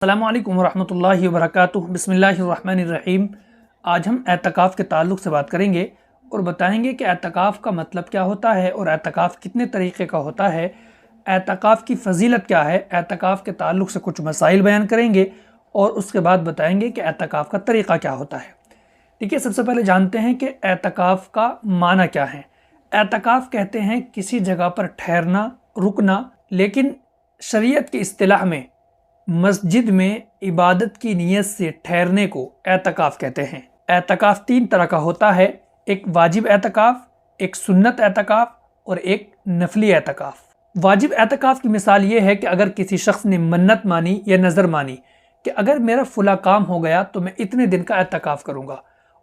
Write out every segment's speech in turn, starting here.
السلام علیکم ورحمۃ اللہ وبرکاتہ۔ بسم اللہ الرحمن الرحیم۔ آج ہم اعتکاف کے تعلق سے بات کریں گے اور بتائیں گے کہ اعتکاف کا مطلب کیا ہوتا ہے اور اعتکاف کتنے طریقے کا ہوتا ہے، اعتکاف کی فضیلت کیا ہے، اعتکاف کے تعلق سے کچھ مسائل بیان کریں گے اور اس کے بعد بتائیں گے کہ اعتکاف کا طریقہ کیا ہوتا ہے۔ ٹھیک ہے، سب سے پہلے جانتے ہیں کہ اعتکاف کا معنی کیا ہے۔ اعتکاف کہتے ہیں کسی جگہ پر ٹھہرنا، رکنا، لیکن شریعت کی اصطلاح میں مسجد میں عبادت کی نیت سے ٹھہرنے کو اعتکاف کہتے ہیں۔ اعتکاف تین طرح کا ہوتا ہے، ایک واجب اعتکاف، ایک سنت اعتکاف اور ایک نفلی اعتکاف۔ واجب اعتکاف کی مثال یہ ہے کہ اگر کسی شخص نے منت مانی یا نظر مانی کہ اگر میرا فلاں کام ہو گیا تو میں اتنے دن کا اعتکاف کروں گا،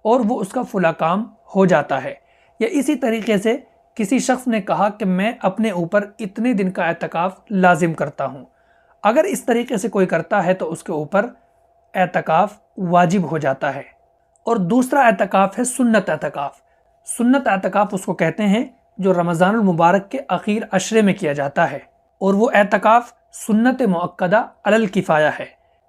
اور وہ اس کا فلاں کام ہو جاتا ہے، یا اسی طریقے سے کسی شخص نے کہا کہ میں اپنے اوپر اتنے دن کا اعتکاف لازم کرتا ہوں، اگر اس طریقے سے کوئی کرتا ہے تو اس کے اوپر اعتکاف واجب ہو جاتا ہے۔ اور دوسرا اعتکاف ہے سنت اعتکاف۔ سنت اعتکاف اس کو کہتے ہیں جو رمضان المبارک کے آخر عشرے میں کیا جاتا ہے، اور وہ اعتکاف سنت مؤکدہ علی الکفایہ ہے،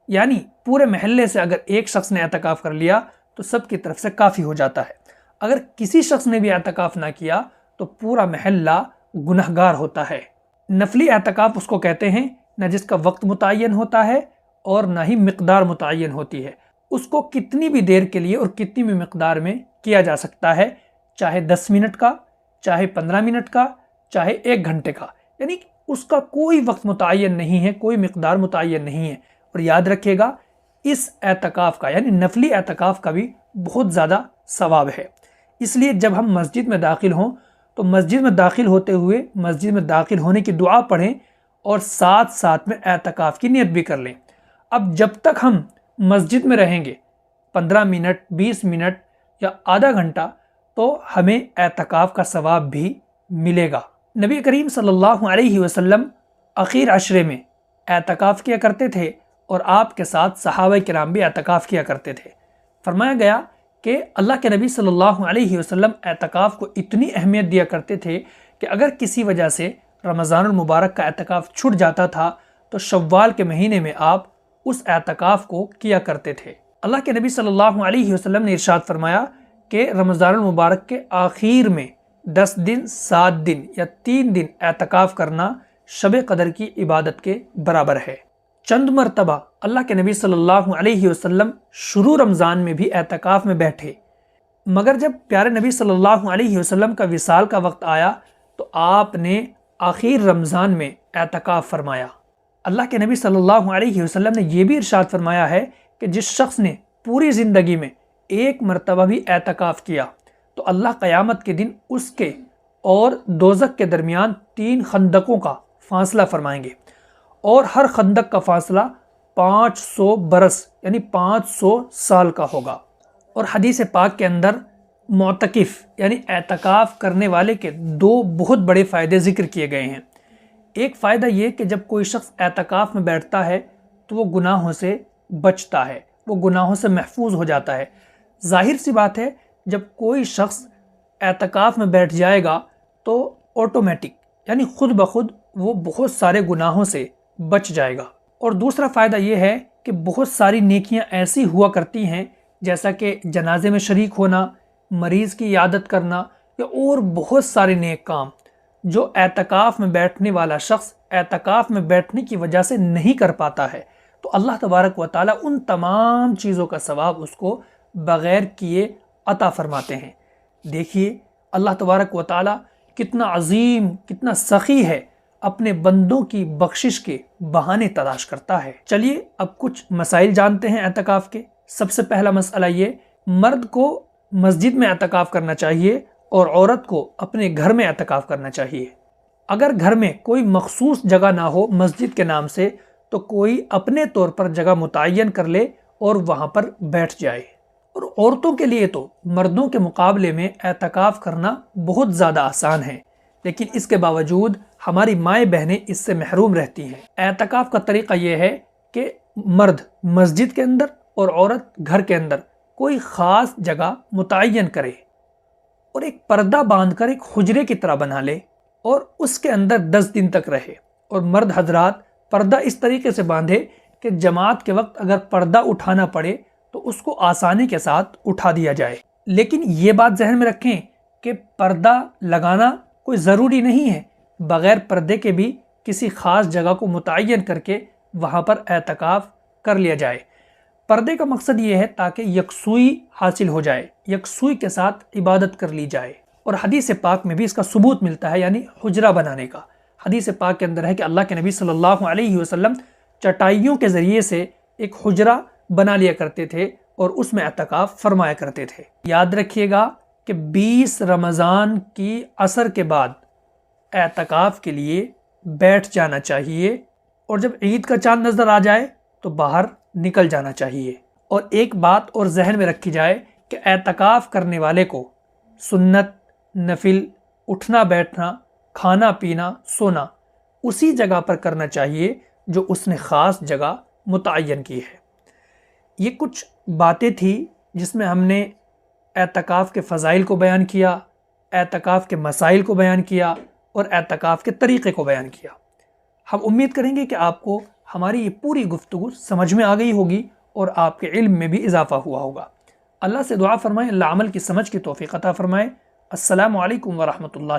یعنی پورے محلے سے اگر ایک شخص نے اعتکاف کر لیا تو سب کی طرف سے کافی ہو جاتا ہے۔ اگر کسی شخص نے بھی اعتکاف نہ کیا تو پورا محلہ گنہگار ہوتا ہے۔ نفلی اعتکاف اس کو کہتے ہیں نہ جس کا وقت متعین ہوتا ہے اور نہ ہی مقدار متعین ہوتی ہے، اس کو کتنی بھی دیر کے لیے اور کتنی بھی مقدار میں کیا جا سکتا ہے، چاہے 10 منٹ کا، چاہے 15 منٹ کا، چاہے 1 گھنٹے کا، یعنی اس کا کوئی وقت متعین نہیں ہے، کوئی مقدار متعین نہیں ہے۔ اور یاد رکھیے گا اس اعتکاف کا یعنی نفلی اعتکاف کا بھی بہت زیادہ ثواب ہے۔ اس لیے جب ہم مسجد میں داخل ہوں تو مسجد میں داخل ہوتے ہوئے مسجد میں داخل ہونے کی دعا پڑھیں اور ساتھ ساتھ میں اعتکاف کی نیت بھی کر لیں۔ اب جب تک ہم مسجد میں رہیں گے 15 منٹ، 20 منٹ یا آدھا گھنٹہ، تو ہمیں اعتکاف کا ثواب بھی ملے گا۔ نبی کریم صلی اللہ علیہ وسلم آخر عشرے میں اعتکاف کیا کرتے تھے اور آپ کے ساتھ صحابہ کرام بھی اعتکاف کیا کرتے تھے۔ فرمایا گیا کہ اللہ کے نبی صلی اللہ علیہ وسلم اعتکاف کو اتنی اہمیت دیا کرتے تھے کہ اگر کسی وجہ سے رمضان المبارک کا اعتکاف چھوٹ جاتا تھا تو شوال کے مہینے میں آپ اس اعتکاف کو کیا کرتے تھے۔ اللہ کے نبی صلی اللہ علیہ وسلم نے ارشاد فرمایا کہ رمضان المبارک کے آخر میں 10 دن، 7 دن یا 3 دن اعتکاف کرنا شب قدر کی عبادت کے برابر ہے۔ چند مرتبہ اللہ کے نبی صلی اللہ علیہ وسلم شروع رمضان میں بھی اعتکاف میں بیٹھے، مگر جب پیارے نبی صلی اللہ علیہ وسلم کا وصال کا وقت آیا تو آپ نے آخر رمضان میں اعتکاف فرمایا۔ اللہ کے نبی صلی اللہ علیہ وسلم نے یہ بھی ارشاد فرمایا ہے کہ جس شخص نے پوری زندگی میں 1 مرتبہ بھی اعتکاف کیا تو اللہ قیامت کے دن اس کے اور دوزخ کے درمیان 3 خندقوں کا فاصلہ فرمائیں گے، اور ہر خندق کا فاصلہ 500 برس یعنی 500 سال کا ہوگا۔ اور حدیث پاک کے اندر معتکف یعنی اعتکاف کرنے والے کے 2 بہت بڑے فائدے ذکر کیے گئے ہیں۔ ایک فائدہ یہ کہ جب کوئی شخص اعتکاف میں بیٹھتا ہے تو وہ گناہوں سے بچتا ہے، وہ گناہوں سے محفوظ ہو جاتا ہے۔ ظاہر سی بات ہے جب کوئی شخص اعتکاف میں بیٹھ جائے گا تو آٹومیٹک یعنی خود بخود وہ بہت سارے گناہوں سے بچ جائے گا۔ اور دوسرا فائدہ یہ ہے کہ بہت ساری نیکیاں ایسی ہوا کرتی ہیں جیسا کہ جنازے میں شریک ہونا، مریض کی عیادت کرنا یا اور بہت سارے نیک کام جو اعتکاف میں بیٹھنے والا شخص اعتکاف میں بیٹھنے کی وجہ سے نہیں کر پاتا ہے، تو اللہ تبارک و تعالیٰ ان تمام چیزوں کا ثواب اس کو بغیر کیے عطا فرماتے ہیں۔ دیکھیے اللہ تبارک و تعالیٰ کتنا عظیم، کتنا سخی ہے، اپنے بندوں کی بخشش کے بہانے تلاش کرتا ہے۔ چلیے اب کچھ مسائل جانتے ہیں اعتکاف کے۔ سب سے پہلا مسئلہ یہ، مرد کو مسجد میں اعتکاف کرنا چاہیے اور عورت کو اپنے گھر میں اعتکاف کرنا چاہیے۔ اگر گھر میں کوئی مخصوص جگہ نہ ہو مسجد کے نام سے تو کوئی اپنے طور پر جگہ متعین کر لے اور وہاں پر بیٹھ جائے۔ اور عورتوں کے لیے تو مردوں کے مقابلے میں اعتکاف کرنا بہت زیادہ آسان ہے، لیکن اس کے باوجود ہماری مائیں بہنیں اس سے محروم رہتی ہیں۔ اعتکاف کا طریقہ یہ ہے کہ مرد مسجد کے اندر اور عورت گھر کے اندر کوئی خاص جگہ متعین کرے اور ایک پردہ باندھ کر ایک حجرے کی طرح بنا لے اور اس کے اندر 10 دن تک رہے، اور مرد حضرات پردہ اس طریقے سے باندھے کہ جماعت کے وقت اگر پردہ اٹھانا پڑے تو اس کو آسانی کے ساتھ اٹھا دیا جائے، لیکن یہ بات ذہن میں رکھیں کہ پردہ لگانا کوئی ضروری نہیں ہے، بغیر پردے کے بھی کسی خاص جگہ کو متعین کر کے وہاں پر اعتکاف کر لیا جائے۔ پردے کا مقصد یہ ہے تاکہ یکسوئی حاصل ہو جائے، یکسوئی کے ساتھ عبادت کر لی جائے، اور حدیث پاک میں بھی اس کا ثبوت ملتا ہے، یعنی حجرہ بنانے کا۔ حدیث پاک کے اندر ہے کہ اللہ کے نبی صلی اللہ علیہ وسلم چٹائیوں کے ذریعے سے ایک حجرہ بنا لیا کرتے تھے اور اس میں اعتکاف فرمایا کرتے تھے۔ یاد رکھیے گا کہ 20 رمضان کی عصر کے بعد اعتکاف کے لیے بیٹھ جانا چاہیے، اور جب عید کا چاند نظر آ جائے تو باہر نکل جانا چاہیے۔ اور ایک بات اور ذہن میں رکھی جائے کہ اعتکاف کرنے والے کو سنت، نفل، اٹھنا بیٹھنا، کھانا پینا، سونا اسی جگہ پر کرنا چاہیے جو اس نے خاص جگہ متعین کی ہے۔ یہ کچھ باتیں تھی جس میں ہم نے اعتکاف کے فضائل کو بیان کیا، اعتکاف کے مسائل کو بیان کیا، اور اعتکاف کے طریقے کو بیان کیا۔ ہم امید کریں گے کہ آپ کو ہماری یہ پوری گفتگو سمجھ میں آ گئی ہوگی اور آپ کے علم میں بھی اضافہ ہوا ہوگا۔ اللہ سے دعا فرمائیں اللہ عمل کی سمجھ کی توفیق عطا فرمائے۔ السلام علیکم ورحمۃ اللہ۔